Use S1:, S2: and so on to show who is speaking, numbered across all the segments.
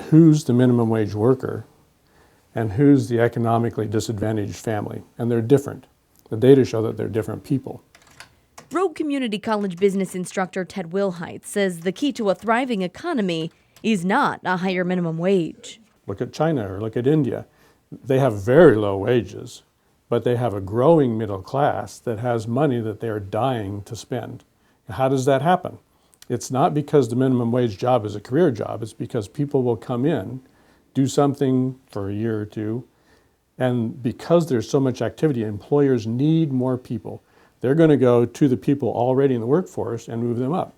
S1: Who's the minimum wage worker and who's the economically disadvantaged family? And they're different. The data show that they're different people.
S2: Rogue Community College business instructor Ted Wilhite says the key to a thriving economy is not a higher minimum wage.
S1: Look at China or look at India. They have very low wages, but they have a growing middle class that has money that they're dying to spend. How does that happen? It's not because the minimum wage job is a career job. It's because people will come in, do something for a year or two, and because there's so much activity, employers need more people. They're going to go to the people already in the workforce and move them up.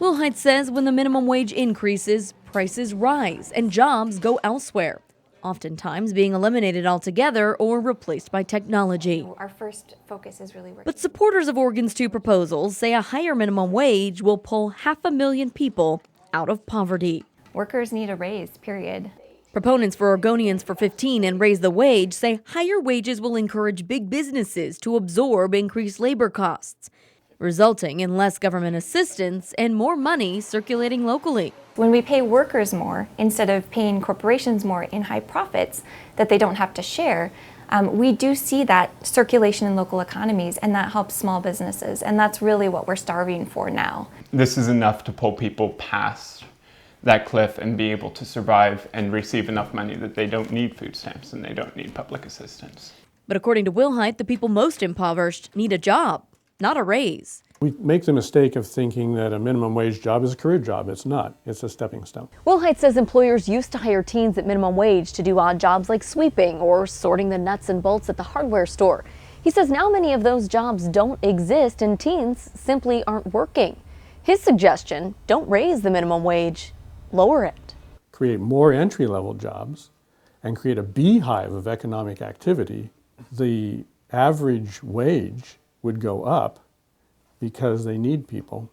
S2: Wilhite says when the minimum wage increases, prices rise and jobs go elsewhere, oftentimes being eliminated altogether or replaced by technology.
S3: Our first focus is really working.
S2: But supporters of Oregon's two proposals say a higher minimum wage will pull 500,000 people out of poverty.
S3: Workers need a raise, period.
S2: Proponents for Oregonians for 15 and Raise the Wage say higher wages will encourage big businesses to absorb increased labor costs, resulting in less government assistance and more money circulating locally.
S3: When we pay workers more, instead of paying corporations more in high profits that they don't have to share, we do see that circulation in local economies, and that helps small businesses, and that's really what we're starving for now.
S4: This is enough to pull people past that cliff and be able to survive and receive enough money that they don't need food stamps and they don't need public assistance.
S2: But according to Wilhite, the people most impoverished need a job, not a raise.
S1: We make the mistake of thinking that a minimum wage job is a career job. It's not. It's a stepping stone.
S5: Wilhite says employers used to hire teens at minimum wage to do odd jobs like sweeping or sorting the nuts and bolts at the hardware store. He says now many of those jobs don't exist and teens simply aren't working. His suggestion, don't raise the minimum wage, lower it.
S1: Create more entry-level jobs and create a beehive of economic activity. The average wage would go up because they need people,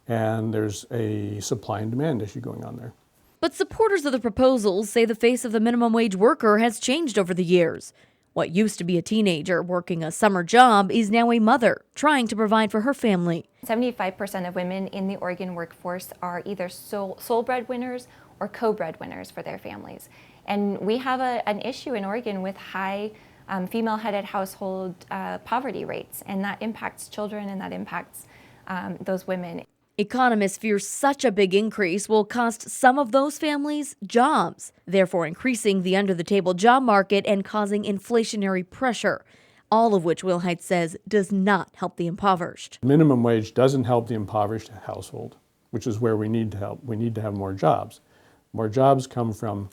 S1: and there's a supply and demand issue going on there.
S2: But supporters of the proposals say the face of the minimum wage worker has changed over the years. What used to be a teenager working a summer job is now a mother trying to provide for her family.
S3: 75% of women in the Oregon workforce are either sole breadwinners or co-breadwinners for their families. And we have an issue in Oregon with high female-headed household poverty rates, and that impacts children and that impacts those women.
S2: Economists fear such a big increase will cost some of those families jobs, therefore increasing the under-the-table job market and causing inflationary pressure, all of which Wilhite says does not help the impoverished.
S1: Minimum wage doesn't help the impoverished household, which is where we need to help. We need to have more jobs. More jobs come from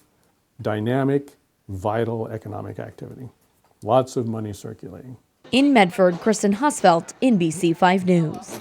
S1: dynamic, vital economic activity. Lots of money circulating.
S2: In Medford, Kristen Husfeldt, NBC 5 News.